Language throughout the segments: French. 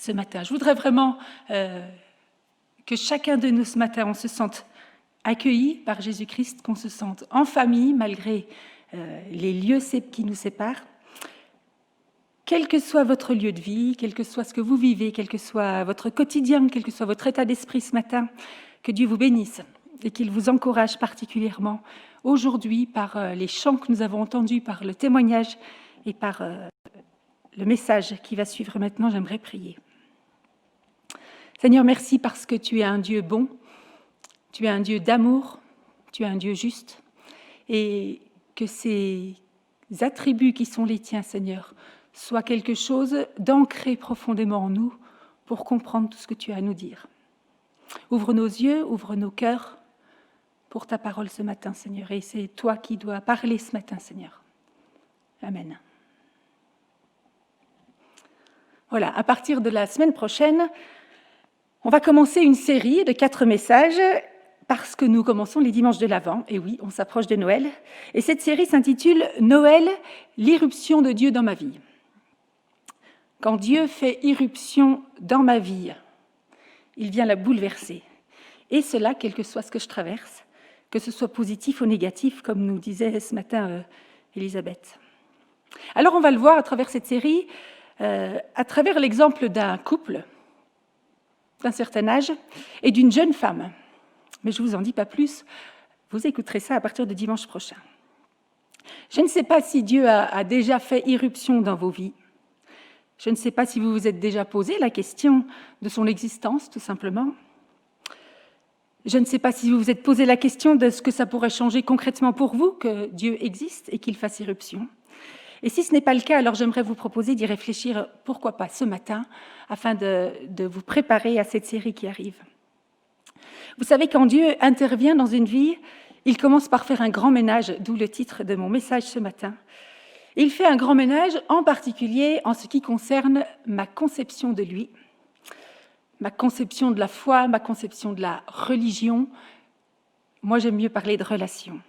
ce matin. Je voudrais vraiment que chacun de nous ce matin, on se sente accueilli par Jésus-Christ, qu'on se sente en famille malgré les lieux qui nous séparent. Quel que soit votre lieu de vie, quel que soit ce que vous vivez, quel que soit votre quotidien, quel que soit votre état d'esprit ce matin, que Dieu vous bénisse et qu'il vous encourage particulièrement aujourd'hui par les chants que nous avons entendus, par le témoignage et par le message qui va suivre maintenant. J'aimerais prier. Seigneur, merci parce que tu es un Dieu bon, tu es un Dieu d'amour, tu es un Dieu juste et que ces attributs qui sont les tiens, Seigneur, soient quelque chose d'ancré profondément en nous pour comprendre tout ce que tu as à nous dire. Ouvre nos yeux, ouvre nos cœurs pour ta parole ce matin, Seigneur. Et c'est toi qui dois parler ce matin, Seigneur. Amen. Voilà, à partir de la semaine prochaine, on va commencer une série de 4 messages parce que nous commençons les dimanches de l'Avent. Et oui, on s'approche de Noël. Et cette série s'intitule « Noël, l'irruption de Dieu dans ma vie ». Quand Dieu fait irruption dans ma vie, il vient la bouleverser. Et cela, quel que soit ce que je traverse, que ce soit positif ou négatif, comme nous disait ce matin Elisabeth. Alors on va le voir à travers cette série, à travers l'exemple d'un couple d'un certain âge et d'une jeune femme. Mais je ne vous en dis pas plus, vous écouterez ça à partir de dimanche prochain. Je ne sais pas si Dieu a déjà fait irruption dans vos vies. Je ne sais pas si vous vous êtes déjà posé la question de son existence, tout simplement. Je ne sais pas si vous vous êtes posé la question de ce que ça pourrait changer concrètement pour vous, que Dieu existe et qu'il fasse irruption. Et si ce n'est pas le cas, alors j'aimerais vous proposer d'y réfléchir, pourquoi pas ce matin, afin de vous préparer à cette série qui arrive. Vous savez, quand Dieu intervient dans une vie, il commence par faire un grand ménage, d'où le titre de mon message ce matin. Il fait un grand ménage, en particulier en ce qui concerne ma conception de lui, ma conception de la foi, ma conception de la religion. Moi, j'aime mieux parler de relation.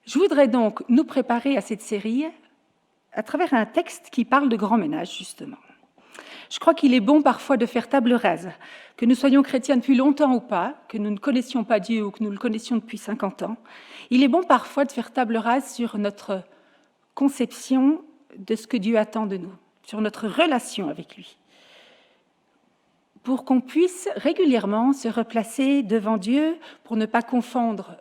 Je voudrais donc nous préparer à cette série à travers un texte qui parle de grand ménage, justement. Je crois qu'il est bon parfois de faire table rase, que nous soyons chrétiens depuis longtemps ou pas, que nous ne connaissions pas Dieu ou que nous le connaissions depuis 50 ans. Il est bon parfois de faire table rase sur notre conception de ce que Dieu attend de nous, sur notre relation avec lui, pour qu'on puisse régulièrement se replacer devant Dieu pour ne pas confondre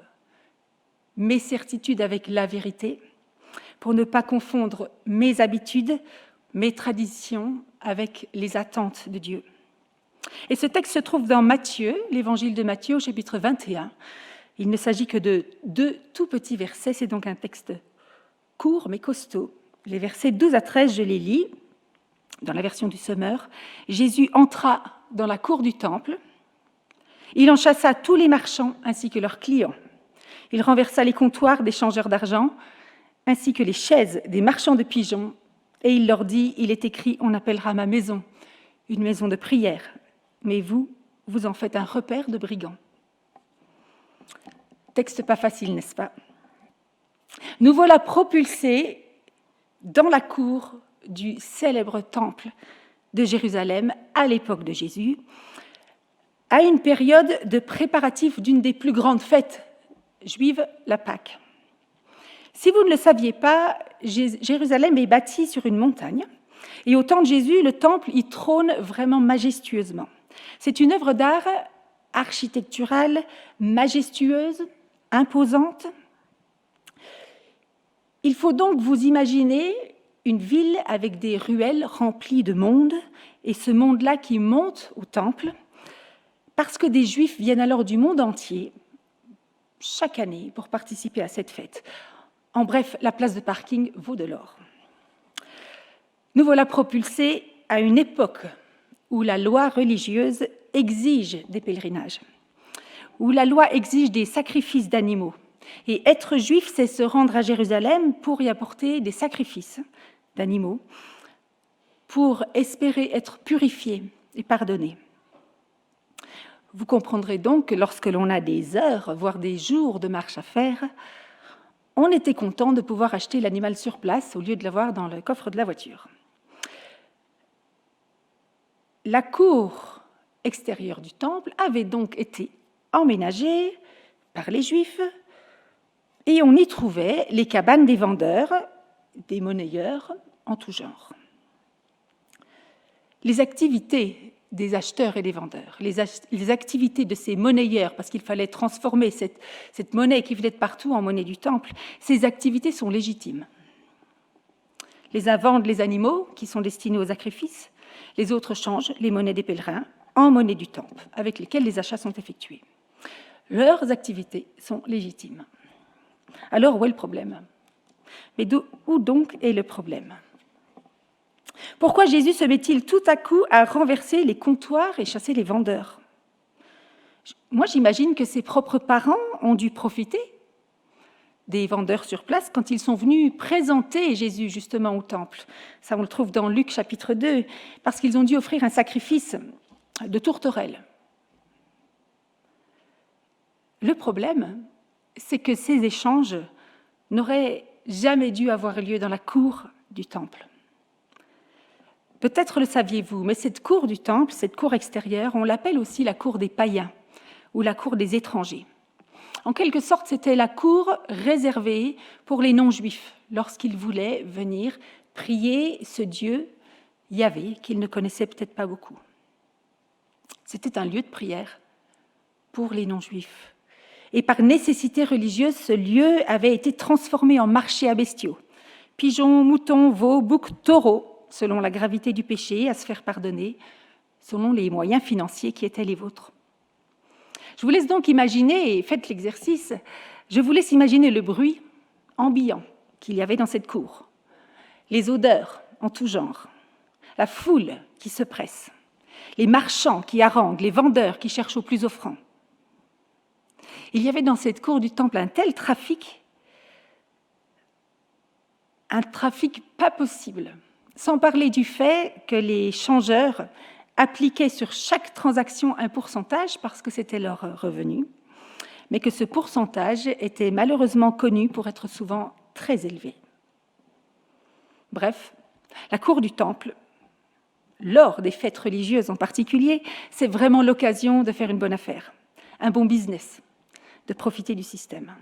mes certitudes avec la vérité, pour ne pas confondre mes habitudes, mes traditions avec les attentes de Dieu. Et ce texte se trouve dans Matthieu, l'évangile de Matthieu, au chapitre 21. Il ne s'agit que de 2 tout petits versets, c'est donc un texte court mais costaud. Les versets 12 à 13, je les lis, dans la version du Semeur. Jésus entra dans la cour du temple. Il en chassa tous les marchands ainsi que leurs clients. Il renversa les comptoirs des changeurs d'argent ainsi que les chaises des marchands de pigeons. Et il leur dit, il est écrit, on appellera ma maison une maison de prière, mais vous en faites un repère de brigands. Texte pas facile, n'est-ce pas? Nous voilà propulsés dans la cour du célèbre temple de Jérusalem à l'époque de Jésus, à une période de préparatifs d'une des plus grandes fêtes juives, la Pâque. Si vous ne le saviez pas, Jérusalem est bâtie sur une montagne, et au temps de Jésus, le temple y trône vraiment majestueusement. C'est une œuvre d'art architecturale, majestueuse, imposante. Il faut donc vous imaginer une ville avec des ruelles remplies de monde, et ce monde-là qui monte au temple, parce que des Juifs viennent alors du monde entier, chaque année, pour participer à cette fête. En bref, la place de parking vaut de l'or. Nous voilà propulsés à une époque où la loi religieuse exige des pèlerinages, où la loi exige des sacrifices d'animaux. Et être juif, c'est se rendre à Jérusalem pour y apporter des sacrifices d'animaux, pour espérer être purifié et pardonné. Vous comprendrez donc que lorsque l'on a des heures, voire des jours de marche à faire, on était content de pouvoir acheter l'animal sur place au lieu de l'avoir dans le coffre de la voiture. La cour extérieure du temple avait donc été emménagée par les Juifs et on y trouvait les cabanes des vendeurs, des monnayeurs en tout genre. Les activités des acheteurs et des vendeurs, les activités de ces monnayeurs, parce qu'il fallait transformer cette monnaie qui venait de partout en monnaie du temple, ces activités sont légitimes. Les uns vendent les animaux qui sont destinés aux sacrifices, les autres changent les monnaies des pèlerins en monnaie du temple, avec lesquelles les achats sont effectués. Leurs activités sont légitimes. Alors, où est le problème? Mais où donc est le problème? Pourquoi Jésus se met-il tout à coup à renverser les comptoirs et chasser les vendeurs? Moi, j'imagine que ses propres parents ont dû profiter des vendeurs sur place quand ils sont venus présenter Jésus justement au temple. Ça, on le trouve dans Luc chapitre 2, parce qu'ils ont dû offrir un sacrifice de tourterelle. Le problème, c'est que ces échanges n'auraient jamais dû avoir lieu dans la cour du temple. Peut-être le saviez-vous, mais cette cour du temple, cette cour extérieure, on l'appelle aussi la cour des païens ou la cour des étrangers. En quelque sorte, c'était la cour réservée pour les non-juifs lorsqu'ils voulaient venir prier ce Dieu Yahvé qu'ils ne connaissaient peut-être pas beaucoup. C'était un lieu de prière pour les non-juifs. Et par nécessité religieuse, ce lieu avait été transformé en marché à bestiaux. Pigeons, moutons, veaux, boucs, taureaux, selon la gravité du péché, à se faire pardonner, selon les moyens financiers qui étaient les vôtres. Je vous laisse donc imaginer, et faites l'exercice, je vous laisse imaginer le bruit ambiant qu'il y avait dans cette cour, les odeurs en tout genre, la foule qui se presse, les marchands qui haranguent, les vendeurs qui cherchent au plus offrant. Il y avait dans cette cour du temple un tel trafic, un trafic pas possible, sans parler du fait que les changeurs appliquaient sur chaque transaction un pourcentage parce que c'était leur revenu, mais que ce pourcentage était malheureusement connu pour être souvent très élevé. Bref, la cour du temple, lors des fêtes religieuses en particulier, c'est vraiment l'occasion de faire une bonne affaire, un bon business, de profiter du système.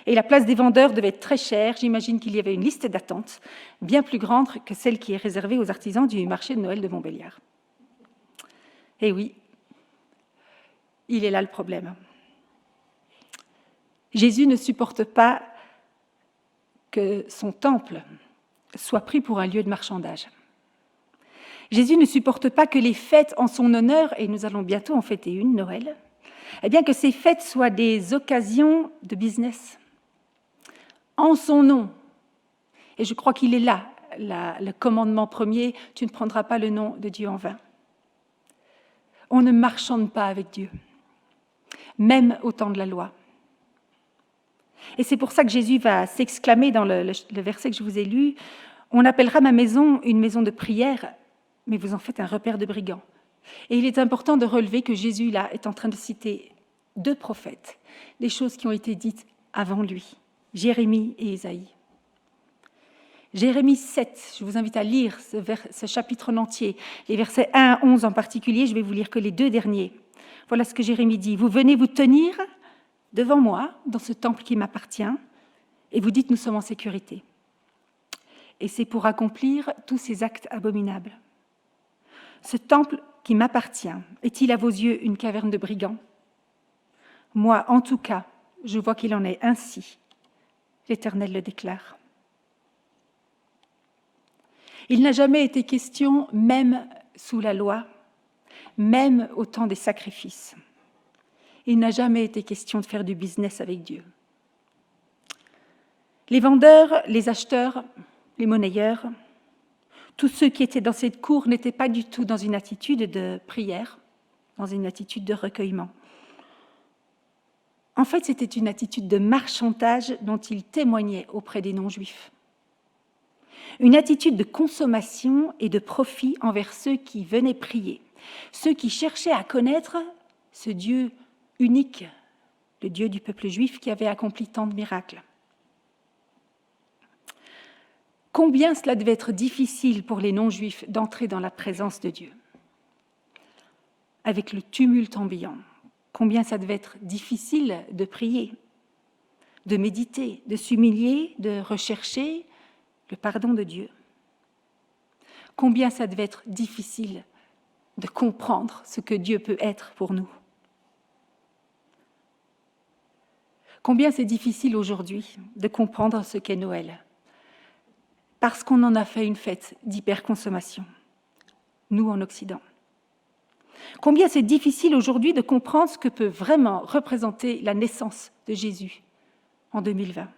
Et la place des vendeurs devait être très chère. J'imagine qu'il y avait une liste d'attente bien plus grande que celle qui est réservée aux artisans du marché de Noël de Montbéliard. Et oui, il est là le problème. Jésus ne supporte pas que son temple soit pris pour un lieu de marchandage. Jésus ne supporte pas que les fêtes en son honneur, et nous allons bientôt en fêter une, Noël, eh bien que ces fêtes soient des occasions de business en son nom. Et je crois qu'il est là, le commandement premier, tu ne prendras pas le nom de Dieu en vain. On ne marchande pas avec Dieu, même au temps de la loi. Et c'est pour ça que Jésus va s'exclamer dans le verset que je vous ai lu, on appellera ma maison une maison de prière, mais vous en faites un repère de brigands. Et il est important de relever que Jésus, là, est en train de citer deux prophètes, des choses qui ont été dites avant lui, Jérémie et Ésaïe. Jérémie 7, je vous invite à lire ce chapitre en entier, les versets 1 à 11 en particulier, je vais vous lire que les deux derniers. Voilà ce que Jérémie dit. Vous venez vous tenir devant moi, dans ce temple qui m'appartient, et vous dites nous sommes en sécurité. Et c'est pour accomplir tous ces actes abominables. Ce temple qui m'appartient, est-il à vos yeux une caverne de brigands? Moi, en tout cas, je vois qu'il en est ainsi. L'Éternel le déclare. Il n'a jamais été question, même sous la loi, même au temps des sacrifices. Il n'a jamais été question de faire du business avec Dieu. Les vendeurs, les acheteurs, les monnayeurs, tous ceux qui étaient dans cette cour n'étaient pas du tout dans une attitude de prière, dans une attitude de recueillement. En fait, c'était une attitude de marchandage dont ils témoignaient auprès des non-juifs. Une attitude de consommation et de profit envers ceux qui venaient prier, ceux qui cherchaient à connaître ce Dieu unique, le Dieu du peuple juif qui avait accompli tant de miracles. Combien cela devait être difficile pour les non-juifs d'entrer dans la présence de Dieu. avec le tumulte ambiant. Combien ça devait être difficile de prier, de méditer, de s'humilier, de rechercher le pardon de Dieu. Combien ça devait être difficile de comprendre ce que Dieu peut être pour nous. Combien c'est difficile aujourd'hui de comprendre ce qu'est Noël, parce qu'on en a fait une fête d'hyperconsommation, nous en Occident. Combien c'est difficile aujourd'hui de comprendre ce que peut vraiment représenter la naissance de Jésus en 2020.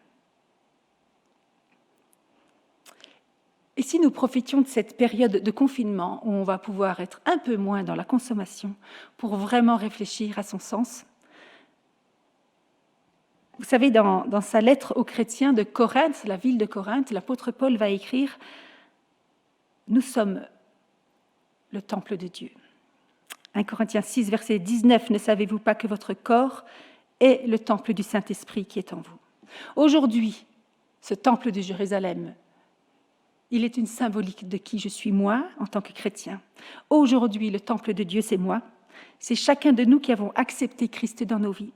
Et si nous profitions de cette période de confinement où on va pouvoir être un peu moins dans la consommation pour vraiment réfléchir à son sens? Vous savez, dans sa lettre aux chrétiens de Corinthe, la ville de Corinthe, l'apôtre Paul va écrire « Nous sommes le temple de Dieu ». 1 Corinthiens 6, verset 19, « Ne savez-vous pas que votre corps est le temple du Saint-Esprit qui est en vous ?» Aujourd'hui, ce temple de Jérusalem, il est une symbolique de qui je suis moi en tant que chrétien. Aujourd'hui, le temple de Dieu, c'est moi. C'est chacun de nous qui avons accepté Christ dans nos vies.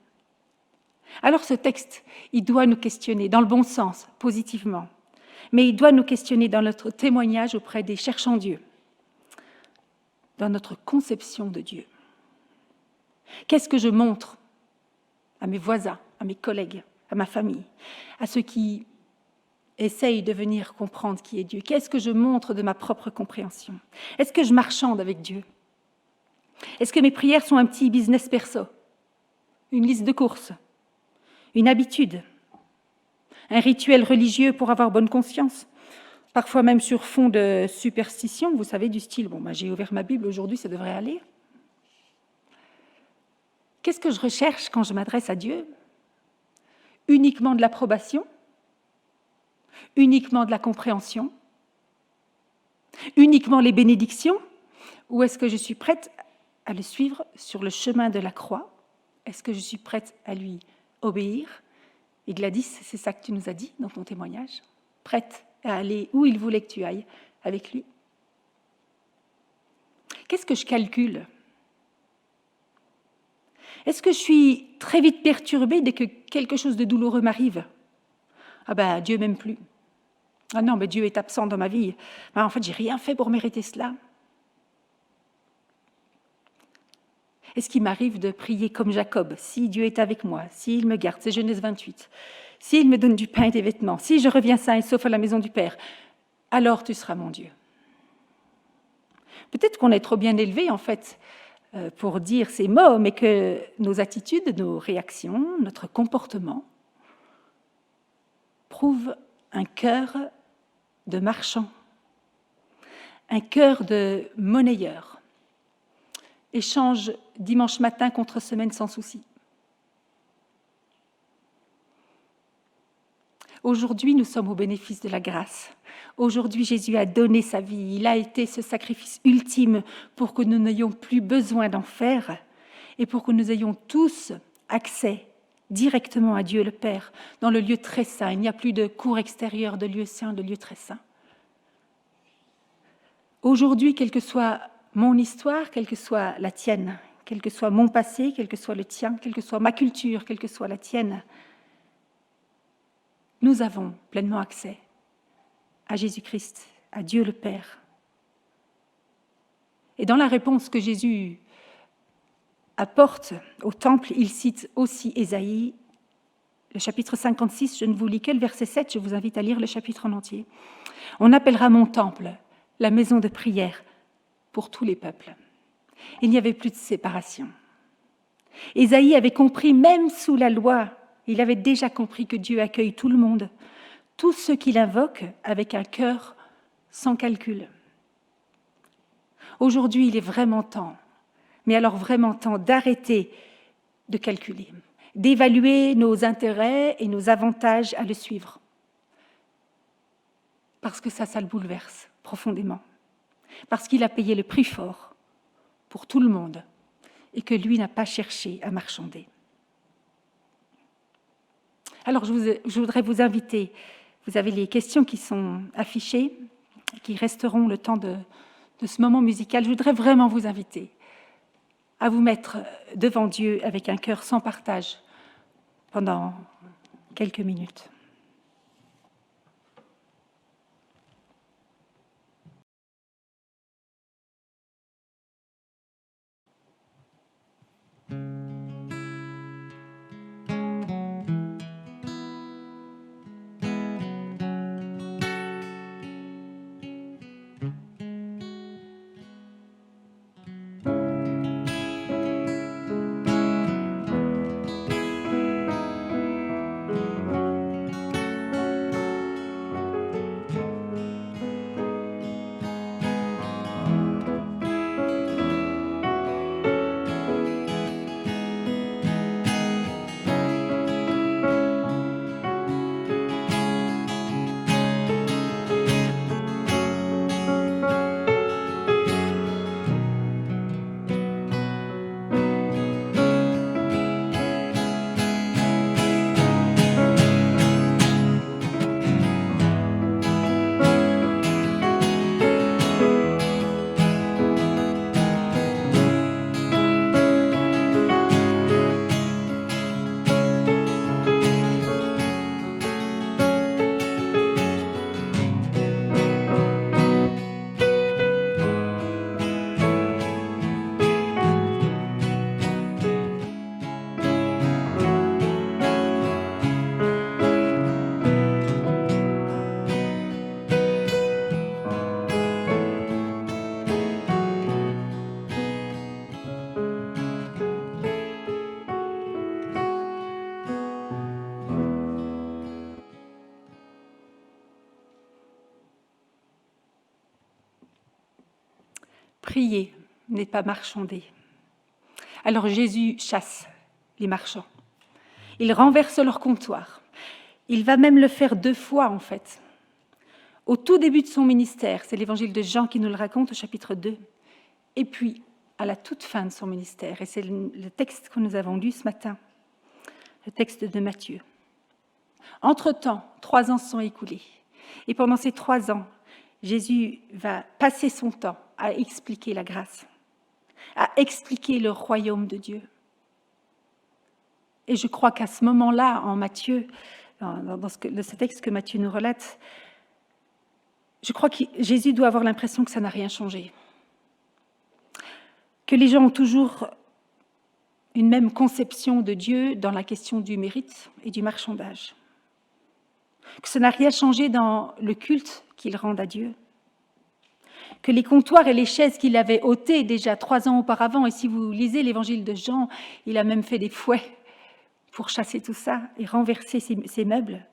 Alors ce texte, il doit nous questionner dans le bon sens, positivement. Mais il doit nous questionner dans notre témoignage auprès des cherchants Dieu, dans notre conception de Dieu. Qu'est-ce que je montre à mes voisins, à mes collègues, à ma famille, à ceux qui essayent de venir comprendre qui est Dieu? Qu'est-ce que je montre de ma propre compréhension? Est-ce que je marchande avec Dieu? Est-ce que mes prières sont un petit business perso? Une liste de courses? Une habitude? Un rituel religieux pour avoir bonne conscience? Parfois même sur fond de superstition, vous savez, du style « bon, j'ai ouvert ma Bible aujourd'hui, ça devrait aller ». Qu'est-ce que je recherche quand je m'adresse à Dieu? Uniquement de l'approbation? Uniquement de la compréhension? Uniquement les bénédictions? Ou est-ce que je suis prête à le suivre sur le chemin de la croix? Est-ce que je suis prête à lui obéir? Et Gladys, c'est ça que tu nous as dit dans ton témoignage? Prête à aller où il voulait que tu ailles avec lui? Qu'est-ce que je calcule? Est-ce que je suis très vite perturbée dès que quelque chose de douloureux m'arrive? Ah ben, Dieu m'aime plus. Ah non, mais Dieu est absent dans ma vie. Ben, en fait, j'ai rien fait pour mériter cela. Est-ce qu'il m'arrive de prier comme Jacob, si Dieu est avec moi, s'il me garde, c'est Genèse 28, s'il me donne du pain et des vêtements, si je reviens sain et sauf à la maison du Père, alors tu seras mon Dieu. Peut-être qu'on est trop bien élevé, en fait, pour dire ces mots, mais que nos attitudes, nos réactions, notre comportement prouvent un cœur de marchand, un cœur de monnayeur. Échange dimanche matin contre semaine sans souci. Aujourd'hui, nous sommes au bénéfice de la grâce. Aujourd'hui, Jésus a donné sa vie. Il a été ce sacrifice ultime pour que nous n'ayons plus besoin d'en faire et pour que nous ayons tous accès directement à Dieu le Père dans le lieu très saint. Il n'y a plus de cour extérieure, de lieu saint, de lieu très saint. Aujourd'hui, quelle que soit mon histoire, quelle que soit la tienne, quel que soit mon passé, quel que soit le tien, quelle que soit ma culture, quelle que soit la tienne, nous avons pleinement accès à Jésus-Christ, à Dieu le Père. Et dans la réponse que Jésus apporte au temple, il cite aussi Ésaïe, le chapitre 56, je ne vous lis que le verset 7, je vous invite à lire le chapitre en entier. On appellera mon temple la maison de prière pour tous les peuples. Il n'y avait plus de séparation. Ésaïe avait compris, même sous la loi, il avait déjà compris que Dieu accueille tout le monde, tous ceux qui l'invoquent avec un cœur sans calcul. Aujourd'hui, il est vraiment temps, mais alors vraiment temps d'arrêter de calculer, d'évaluer nos intérêts et nos avantages à le suivre. Parce que ça le bouleverse profondément. Parce qu'il a payé le prix fort pour tout le monde et que lui n'a pas cherché à marchander. Alors, je voudrais vous inviter, vous avez les questions qui sont affichées, qui resteront le temps de ce moment musical. Je voudrais vraiment vous inviter à vous mettre devant Dieu avec un cœur sans partage pendant quelques minutes. Prier n'est pas marchander. Alors Jésus chasse les marchands. Il renverse leur comptoir. Il va même le faire 2 fois en fait. Au tout début de son ministère, c'est l'évangile de Jean qui nous le raconte au chapitre 2. Et puis, à la toute fin de son ministère, et c'est le texte que nous avons lu ce matin, le texte de Matthieu. Entre-temps, 3 ans se sont écoulés. Et pendant ces 3 ans, Jésus va passer son temps à expliquer la grâce, à expliquer le royaume de Dieu. Et je crois qu'à ce moment-là, en Matthieu, dans ce texte que Matthieu nous relate, je crois que Jésus doit avoir l'impression que ça n'a rien changé. Que les gens ont toujours une même conception de Dieu dans la question du mérite et du marchandage. Que ça n'a rien changé dans le culte qu'ils rendent à Dieu. Que les comptoirs et les chaises qu'il avait ôtés déjà 3 ans auparavant, et si vous lisez l'évangile de Jean, il a même fait des fouets pour chasser tout ça et renverser ces meubles.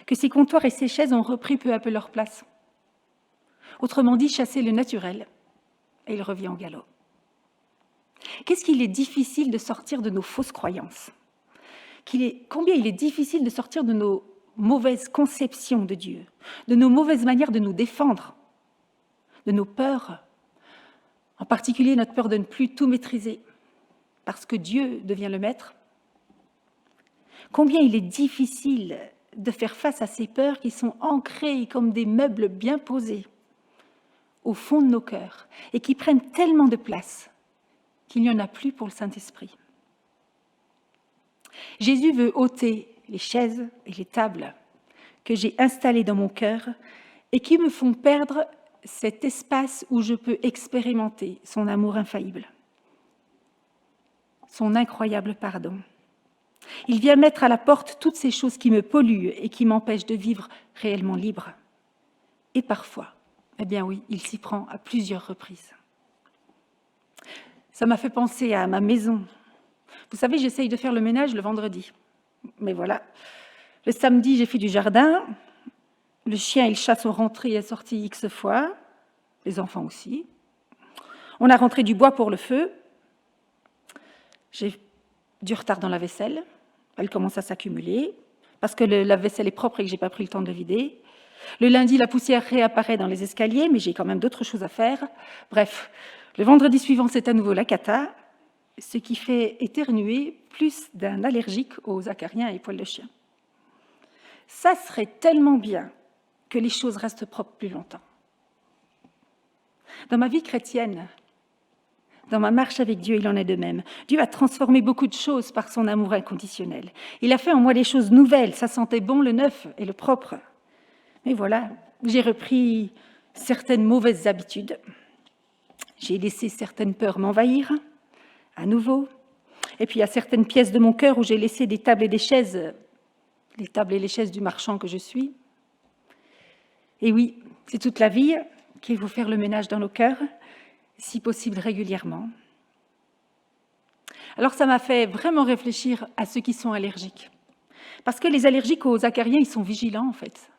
Que ces comptoirs et ces chaises ont repris peu à peu leur place. Autrement dit, chasser le naturel, et il revient au galop. Qu'est-ce qu'il est difficile de sortir de nos fausses croyances? Combien il est difficile de sortir de nos mauvaises conceptions de Dieu, de nos mauvaises manières de nous défendre, de nos peurs, en particulier notre peur de ne plus tout maîtriser, parce que Dieu devient le maître. Combien il est difficile de faire face à ces peurs qui sont ancrées comme des meubles bien posés au fond de nos cœurs et qui prennent tellement de place qu'il n'y en a plus pour le Saint-Esprit. Jésus veut ôter les chaises et les tables que j'ai installées dans mon cœur et qui me font perdre cet espace où je peux expérimenter son amour infaillible, son incroyable pardon. Il vient mettre à la porte toutes ces choses qui me polluent et qui m'empêchent de vivre réellement libre. Et parfois, eh bien oui, il s'y prend à plusieurs reprises. Ça m'a fait penser à ma maison. Vous savez, j'essaye de faire le ménage le vendredi. Mais voilà, le samedi, j'ai fait du jardin. Le chien, il chasse aux rentrées et est sorti X fois. Les enfants aussi. On a rentré du bois pour le feu. J'ai du retard dans la vaisselle. Elle commence à s'accumuler parce que la vaisselle est propre et que je n'ai pas pris le temps de le vider. Le lundi, la poussière réapparaît dans les escaliers, mais j'ai quand même d'autres choses à faire. Bref, le vendredi suivant, c'est à nouveau la cata, ce qui fait éternuer plus d'un allergique aux acariens et poils de chien. Ça serait tellement bien que les choses restent propres plus longtemps. Dans ma vie chrétienne, Dans ma marche avec Dieu, il en est de même. Dieu a transformé beaucoup de choses par son amour inconditionnel. Il a fait en moi des choses nouvelles. Ça sentait bon le neuf et le propre. Mais voilà, j'ai repris certaines mauvaises habitudes. J'ai laissé certaines peurs m'envahir, à nouveau. Et puis il y a certaines pièces de mon cœur où j'ai laissé des tables et des chaises, les tables et les chaises du marchand que je suis. Et oui, c'est toute la vie qu'il faut faire le ménage dans nos cœurs, si possible régulièrement. Alors ça m'a fait vraiment réfléchir à ceux qui sont allergiques. Parce que les allergiques aux acariens, ils sont vigilants en fait,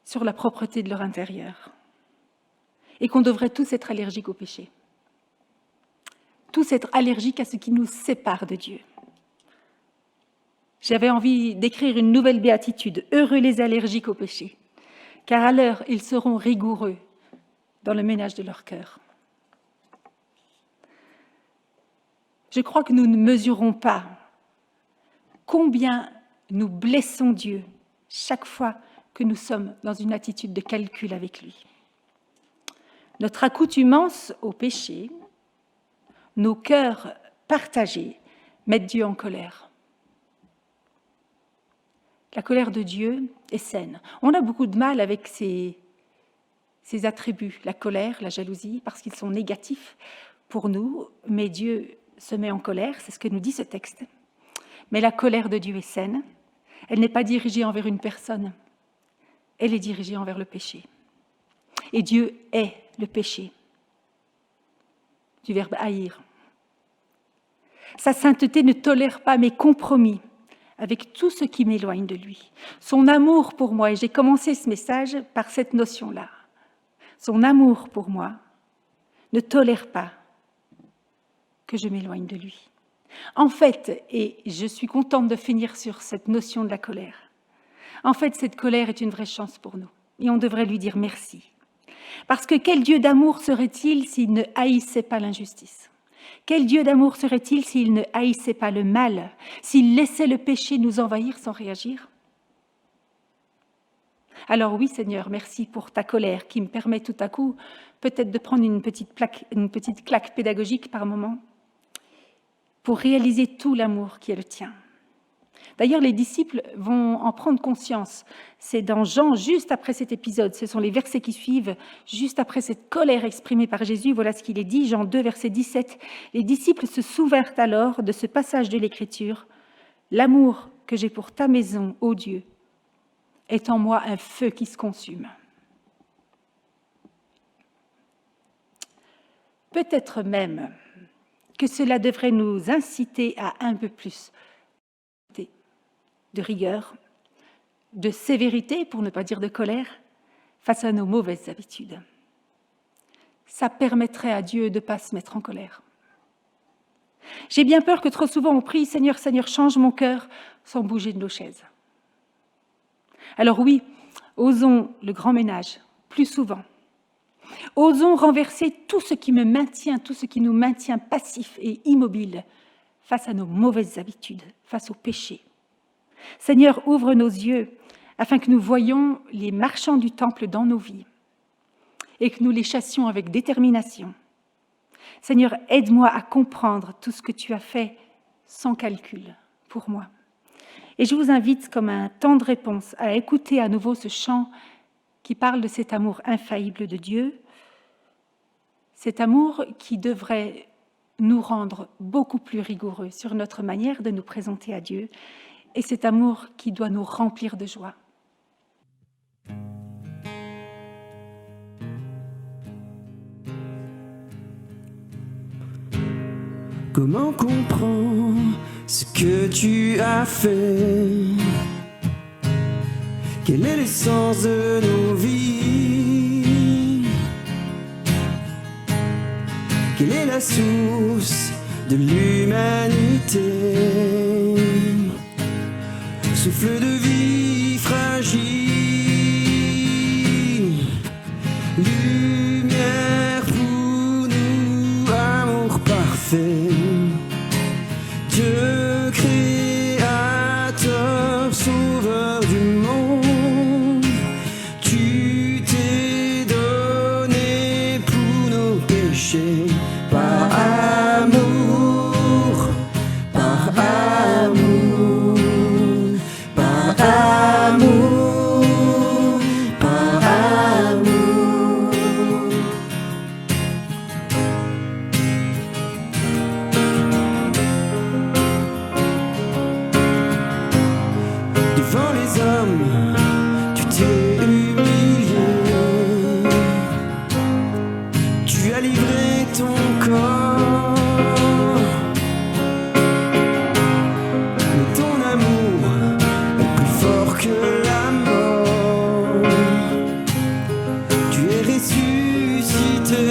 sur la propreté de leur intérieur. Et qu'on devrait tous être allergiques au péché. Tous être allergiques à ce qui nous sépare de Dieu. J'avais envie d'écrire une nouvelle béatitude. Heureux les allergiques au péché, car alors ils seront rigoureux dans le ménage de leur cœur. Je crois que nous ne mesurons pas combien nous blessons Dieu chaque fois que nous sommes dans une attitude de calcul avec lui. Notre accoutumance au péché, nos cœurs partagés, mettent Dieu en colère. La colère de Dieu est saine. On a beaucoup de mal avec ces attributs, la colère, la jalousie, parce qu'ils sont négatifs pour nous, mais Dieu se met en colère, c'est ce que nous dit ce texte. Mais la colère de Dieu est saine, elle n'est pas dirigée envers une personne, elle est dirigée envers le péché. Et Dieu est le péché, du verbe haïr. Sa sainteté ne tolère pas mes compromis avec tout ce qui m'éloigne de lui. Son amour pour moi, et j'ai commencé ce message par cette notion-là, son amour pour moi ne tolère pas que je m'éloigne de lui. En fait, et je suis contente de finir sur cette notion de la colère, en fait, cette colère est une vraie chance pour nous et on devrait lui dire merci. Parce que quel Dieu d'amour serait-il s'il ne haïssait pas l'injustice ? Quel Dieu d'amour serait-il s'il ne haïssait pas le mal, s'il laissait le péché nous envahir sans réagir ? Alors oui, Seigneur, merci pour ta colère qui me permet tout à coup peut-être de prendre une petite claque pédagogique par moment pour réaliser tout l'amour qui est le tien. D'ailleurs, les disciples vont en prendre conscience. C'est dans Jean, juste après cet épisode, ce sont les versets qui suivent, juste après cette colère exprimée par Jésus, voilà ce qu'il est dit, Jean 2, verset 17. Les disciples se souvinrent alors de ce passage de l'Écriture. « L'amour que j'ai pour ta maison, ô Dieu, est en moi un feu qui se consume. » Peut-être même que cela devrait nous inciter à un peu plus de rigueur, de sévérité, pour ne pas dire de colère, face à nos mauvaises habitudes. Ça permettrait à Dieu de ne pas se mettre en colère. J'ai bien peur que trop souvent on prie « Seigneur, Seigneur, change mon cœur » sans bouger de nos chaises. Alors oui, osons le grand ménage, plus souvent. Osons renverser tout ce qui me maintient, tout ce qui nous maintient passifs et immobiles face à nos mauvaises habitudes, face au péché. Seigneur, ouvre nos yeux afin que nous voyions les marchands du temple dans nos vies et que nous les chassions avec détermination. Seigneur, aide-moi à comprendre tout ce que tu as fait sans calcul pour moi. Et je vous invite, comme un temps de réponse, à écouter à nouveau ce chant qui parle de cet amour infaillible de Dieu, cet amour qui devrait nous rendre beaucoup plus rigoureux sur notre manière de nous présenter à Dieu, et cet amour qui doit nous remplir de joie. Comment comprendre ce que tu as fait? Quel est l'essence de nos vies? Quelle est la source de l'humanité? Souffle de vie fragile, lumière pour nous, amour parfait. Dieu créateur, sauveur du monde, tu t'es donné pour nos péchés. devant les hommes, tu t'es humilié. Tu as livré ton corps, mais ton amour est plus fort que la mort. Tu es ressuscité.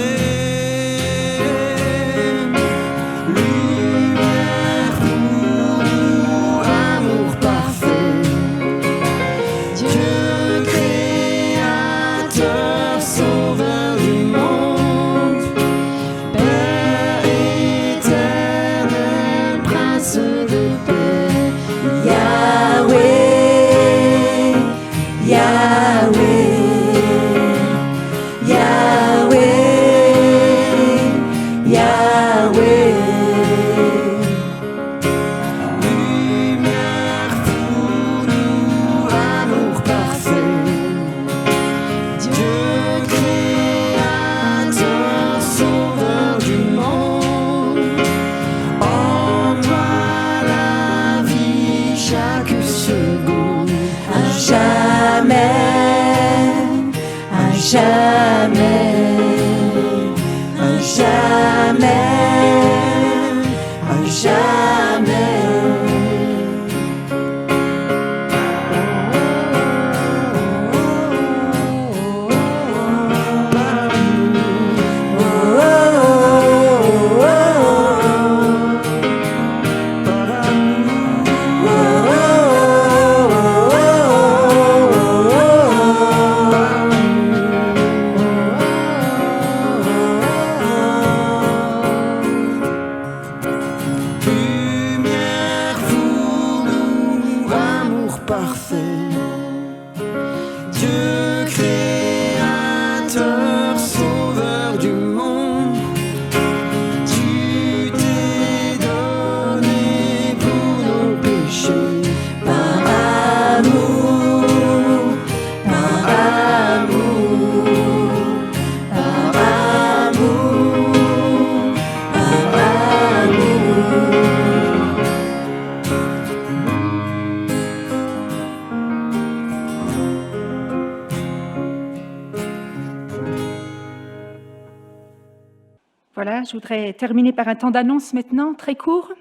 Voilà, je voudrais terminer par un temps d'annonce maintenant, très court.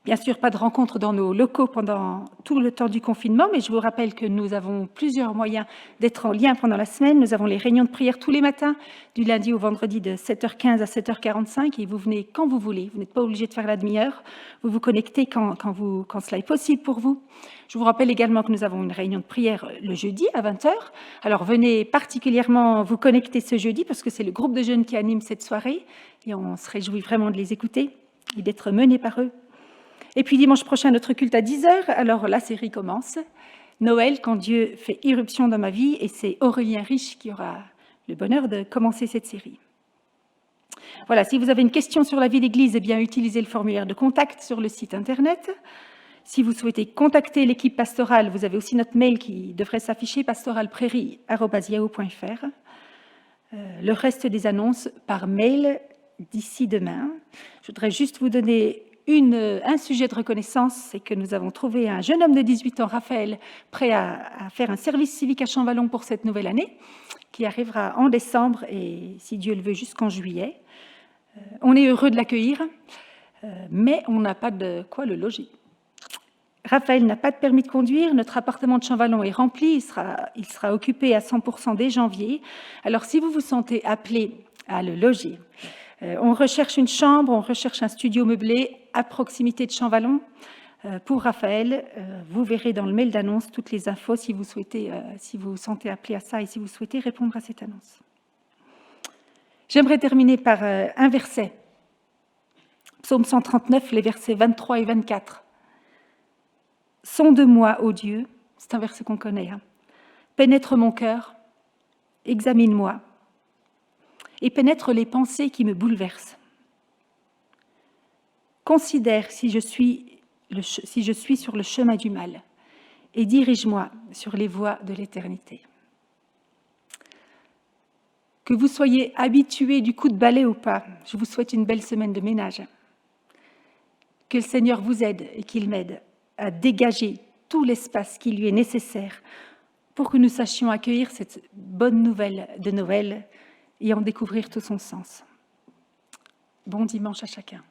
Bien sûr, pas de rencontre dans nos locaux pendant tout le temps du confinement, mais je vous rappelle que nous avons plusieurs moyens d'être en lien pendant la semaine. Nous avons les réunions de prière tous les matins, du lundi au vendredi de 7h15 à 7h45, et vous venez quand vous voulez. Vous n'êtes pas obligé de faire la demi-heure. Vous vous connectez quand cela est possible pour vous. Je vous rappelle également que nous avons une réunion de prière le jeudi à 20h. Alors venez particulièrement vous connecter ce jeudi, parce que c'est le groupe de jeunes qui anime cette soirée, et on se réjouit vraiment de les écouter et d'être menés par eux. Et puis dimanche prochain, notre culte à 10h. Alors la série commence. Noël, quand Dieu fait irruption dans ma vie. Et c'est Aurélien Riche qui aura le bonheur de commencer cette série. Voilà, si vous avez une question sur la vie d'Église, eh bien, utilisez le formulaire de contact sur le site Internet. Si vous souhaitez contacter l'équipe pastorale, vous avez aussi notre mail qui devrait s'afficher, pastoralprairie@yahoo.fr. Le reste des annonces par mail d'ici demain. Je voudrais juste vous donner un sujet de reconnaissance, c'est que nous avons trouvé un jeune homme de 18 ans, Raphaël, prêt à faire un service civique à Champvallon pour cette nouvelle année, qui arrivera en décembre et, si Dieu le veut, jusqu'en juillet. On est heureux de l'accueillir, mais on n'a pas de quoi le loger. Raphaël n'a pas de permis de conduire, notre appartement de Champvallon est rempli, il sera occupé à 100% dès janvier. Alors si vous vous sentez appelé à le loger, on recherche une chambre, on recherche un studio meublé à proximité de Champvallon. Pour Raphaël, vous verrez dans le mail d'annonce toutes les infos si vous vous sentez appelé à ça et si vous souhaitez répondre à cette annonce. J'aimerais terminer par un verset. Psaume 139, les versets 23 et 24. « Sonde-moi, ô Dieu », c'est un verset qu'on connaît, hein. « Pénètre mon cœur, examine-moi, et pénètre les pensées qui me bouleversent. Considère si je suis sur le chemin du mal, et dirige-moi sur les voies de l'éternité. » Que vous soyez habitués du coup de balai ou pas, je vous souhaite une belle semaine de ménage. Que le Seigneur vous aide et qu'il m'aide à dégager tout l'espace qui lui est nécessaire pour que nous sachions accueillir cette bonne nouvelle de Noël et en découvrir tout son sens. Bon dimanche à chacun.